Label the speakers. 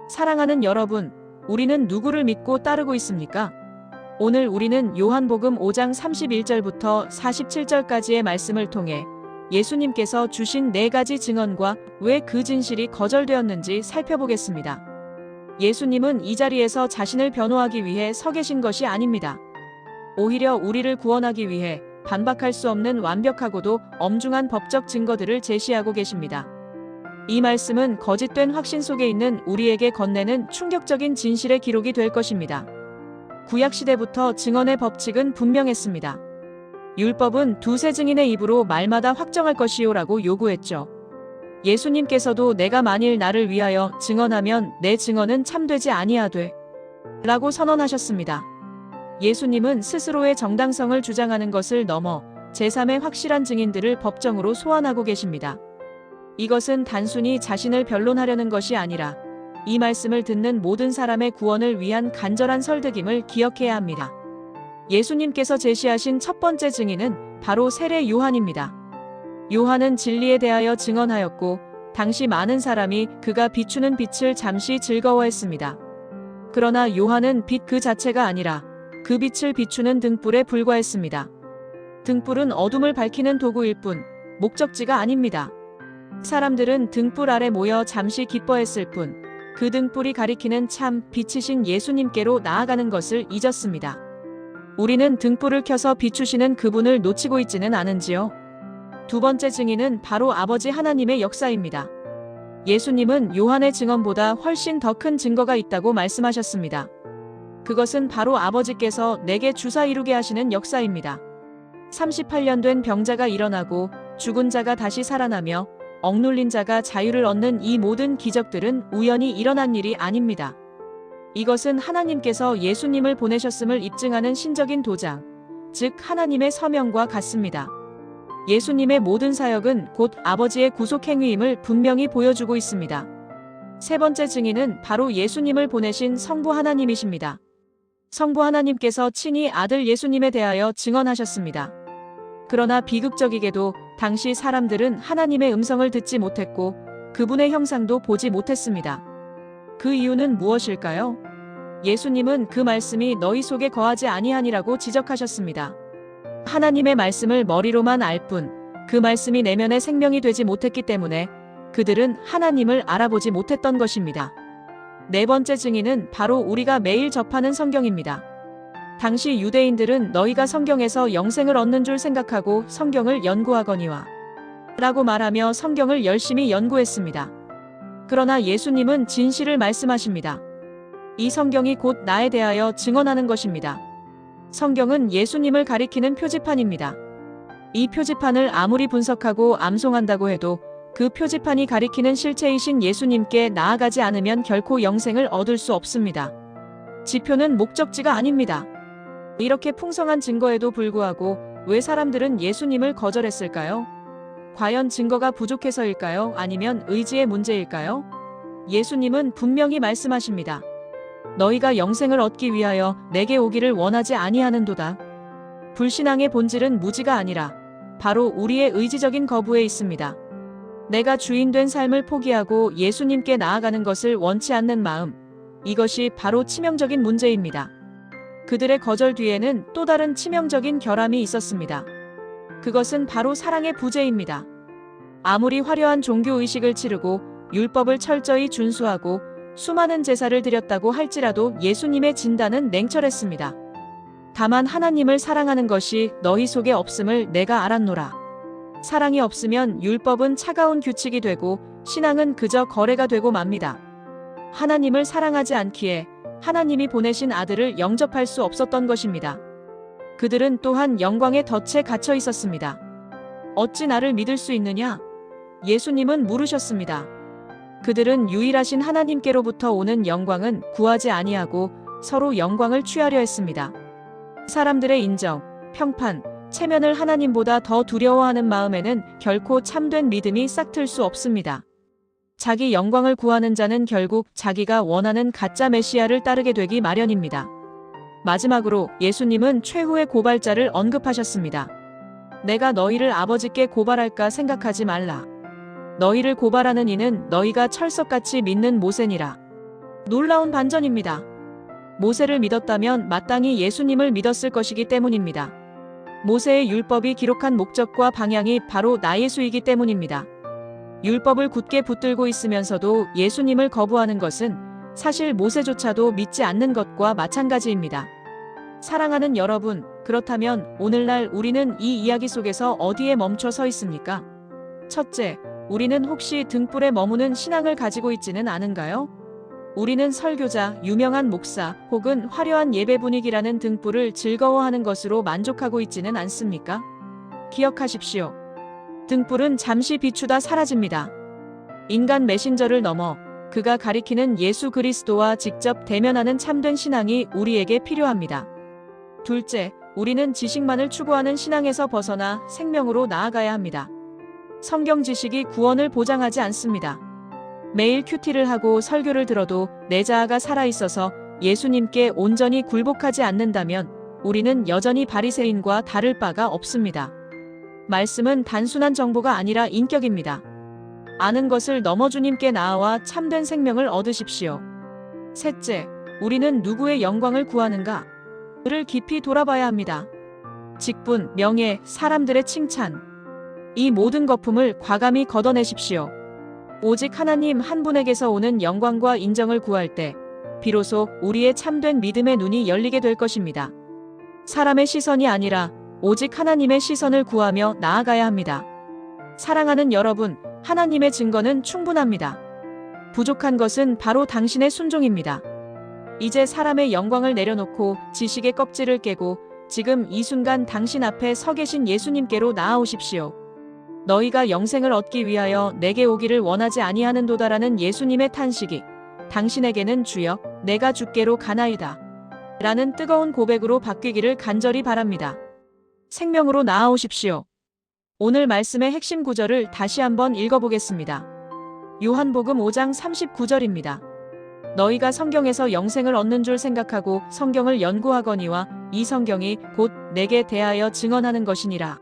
Speaker 1: 사랑하는 여러분, 우리는 누구를 믿고 따르고 있습니까? 오늘 우리는 요한복음 5장 31절부터 47절까지의 말씀을 통해 예수님께서 주신 4가지 증언과 왜 그 진실이 거절되었는지 살펴보겠습니다. 예수님은 이 자리에서 자신을 변호하기 위해 서 계신 것이 아닙니다. 오히려 우리를 구원하기 위해 반박할 수 없는 완벽하고도 엄중한 법적 증거들을 제시하고 계십니다. 이 말씀은 거짓된 확신 속에 있는 우리에게 건네는 충격적인 진실의 기록이 될 것입니다. 구약시대부터 증언의 법칙은 분명했습니다. 율법은 두세 증인의 입으로 말마다 확정할 것이요라고 요구했죠. 예수님께서도 내가 만일 나를 위하여 증언하면 내 증언은 참되지 아니하되 라고 선언하셨습니다. 예수님은 스스로의 정당성을 주장하는 것을 넘어 제3의 확실한 증인들을 법정으로 소환하고 계십니다. 이것은 단순히 자신을 변론하려는 것이 아니라 이 말씀을 듣는 모든 사람의 구원을 위한 간절한 설득임을 기억해야 합니다. 예수님께서 제시하신 첫 번째 증인은 바로 세례 요한입니다. 요한은 진리에 대하여 증언하였고 당시 많은 사람이 그가 비추는 빛을 잠시 즐거워했습니다. 그러나 요한은 빛 그 자체가 아니라 그 빛을 비추는 등불에 불과했습니다. 등불은 어둠을 밝히는 도구일 뿐 목적지가 아닙니다. 사람들은 등불 아래 모여 잠시 기뻐했을 뿐 그 등불이 가리키는 참 빛이신 예수님께로 나아가는 것을 잊었습니다. 우리는 등불을 켜서 비추시는 그분을 놓치고 있지는 않은지요? 두 번째 증인은 바로 아버지 하나님의 역사입니다. 예수님은 요한의 증언보다 훨씬 더 큰 증거가 있다고 말씀하셨습니다. 그것은 바로 아버지께서 내게 주사 이루게 하시는 역사입니다. 38년 된 병자가 일어나고 죽은 자가 다시 살아나며 억눌린 자가 자유를 얻는 이 모든 기적들은 우연히 일어난 일이 아닙니다. 이것은 하나님께서 예수님을 보내셨음을 입증하는 신적인 도장, 즉 하나님의 서명과 같습니다. 예수님의 모든 사역은 곧 아버지의 구속 행위임을 분명히 보여주고 있습니다. 세 번째 증인은 바로 예수님을 보내신 성부 하나님이십니다. 성부 하나님께서 친히 아들 예수님에 대하여 증언하셨습니다. 그러나 비극적이게도 당시 사람들은 하나님의 음성을 듣지 못했고 그분의 형상도 보지 못했습니다. 그 이유는 무엇일까요? 예수님은 그 말씀이 너희 속에 거하지 아니하니라고 지적하셨습니다. 하나님의 말씀을 머리로만 알 뿐 그 말씀이 내면의 생명이 되지 못했기 때문에 그들은 하나님을 알아보지 못했던 것입니다. 네 번째 증인은 바로 우리가 매일 접하는 성경입니다. 당시 유대인들은 너희가 성경에서 영생을 얻는 줄 생각하고 성경을 연구하거니와 라고 말하며 성경을 열심히 연구했습니다. 그러나 예수님은 진실을 말씀하십니다. 이 성경이 곧 나에 대하여 증언하는 것입니다. 성경은 예수님을 가리키는 표지판입니다. 이 표지판을 아무리 분석하고 암송한다고 해도 그 표지판이 가리키는 실체이신 예수님께 나아가지 않으면 결코 영생을 얻을 수 없습니다. 지표는 목적지가 아닙니다. 이렇게 풍성한 증거에도 불구하고 왜 사람들은 예수님을 거절했을까요? 과연 증거가 부족해서일까요? 아니면 의지의 문제일까요? 예수님은 분명히 말씀하십니다. 너희가 영생을 얻기 위하여 내게 오기를 원하지 아니하는도다. 불신앙의 본질은 무지가 아니라 바로 우리의 의지적인 거부에 있습니다. 내가 주인된 삶을 포기하고 예수님께 나아가는 것을 원치 않는 마음, 이것이 바로 치명적인 문제입니다. 그들의 거절 뒤에는 또 다른 치명적인 결함이 있었습니다. 그것은 바로 사랑의 부재입니다. 아무리 화려한 종교의식을 치르고 율법을 철저히 준수하고 수많은 제사를 드렸다고 할지라도 예수님의 진단은 냉철했습니다. 다만 하나님을 사랑하는 것이 너희 속에 없음을 내가 알았노라. 사랑이 없으면 율법은 차가운 규칙이 되고 신앙은 그저 거래가 되고 맙니다. 하나님을 사랑하지 않기에 하나님이 보내신 아들을 영접할 수 없었던 것입니다. 그들은 또한 영광의 덫에 갇혀 있었습니다. 어찌 나를 믿을 수 있느냐? 예수님은 물으셨습니다. 그들은 유일하신 하나님께로부터 오는 영광은 구하지 아니하고 서로 영광을 취하려 했습니다. 사람들의 인정, 평판, 체면을 하나님보다 더 두려워하는 마음에는 결코 참된 믿음이 싹틀 수 없습니다. 자기 영광을 구하는 자는 결국 자기가 원하는 가짜 메시아를 따르게 되기 마련입니다. 마지막으로 예수님은 최후의 고발자를 언급하셨습니다. 내가 너희를 아버지께 고발할까 생각하지 말라. 너희를 고발하는 이는 너희가 철석같이 믿는 모세니라. 놀라운 반전입니다. 모세를 믿었다면 마땅히 예수님을 믿었을 것이기 때문입니다. 모세의 율법이 기록한 목적과 방향이 바로 나 예수이기 때문입니다. 율법을 굳게 붙들고 있으면서도 예수님을 거부하는 것은 사실 모세조차도 믿지 않는 것과 마찬가지입니다. 사랑하는 여러분, 그렇다면 오늘날 우리는 이 이야기 속에서 어디에 멈춰 서 있습니까? 첫째, 우리는 혹시 등불에 머무는 신앙을 가지고 있지는 않은가요? 우리는 설교자, 유명한 목사 혹은 화려한 예배 분위기라는 등불을 즐거워하는 것으로 만족하고 있지는 않습니까? 기억하십시오. 등불은 잠시 비추다 사라집니다. 인간 메신저를 넘어 그가 가리키는 예수 그리스도와 직접 대면하는 참된 신앙이 우리에게 필요합니다. 둘째, 우리는 지식만을 추구하는 신앙에서 벗어나 생명으로 나아가야 합니다. 성경 지식이 구원을 보장하지 않습니다. 매일 큐티를 하고 설교를 들어도 내 자아가 살아있어서 예수님께 온전히 굴복하지 않는다면 우리는 여전히 바리새인과 다를 바가 없습니다. 말씀은 단순한 정보가 아니라 인격입니다. 아는 것을 넘어 주님께 나아와 참된 생명을 얻으십시오. 셋째, 우리는 누구의 영광을 구하는가? 그를 깊이 돌아봐야 합니다. 직분, 명예, 사람들의 칭찬. 이 모든 거품을 과감히 걷어내십시오. 오직 하나님 한 분에게서 오는 영광과 인정을 구할 때 비로소 우리의 참된 믿음의 눈이 열리게 될 것입니다. 사람의 시선이 아니라 오직 하나님의 시선을 구하며 나아가야 합니다. 사랑하는 여러분, 하나님의 증거는 충분합니다. 부족한 것은 바로 당신의 순종입니다. 이제 사람의 영광을 내려놓고 지식의 껍질을 깨고 지금 이 순간 당신 앞에 서 계신 예수님께로 나아오십시오. 너희가 영생을 얻기 위하여 내게 오기를 원하지 아니하는도다라는 예수님의 탄식이 당신에게는 주여 내가 주께로 가나이다 라는 뜨거운 고백으로 바뀌기를 간절히 바랍니다. 생명으로 나아오십시오. 오늘 말씀의 핵심 구절을 다시 한번 읽어보겠습니다. 요한복음 5장 39절입니다. 너희가 성경에서 영생을 얻는 줄 생각하고 성경을 연구하거니와 이 성경이 곧 내게 대하여 증언하는 것이니라.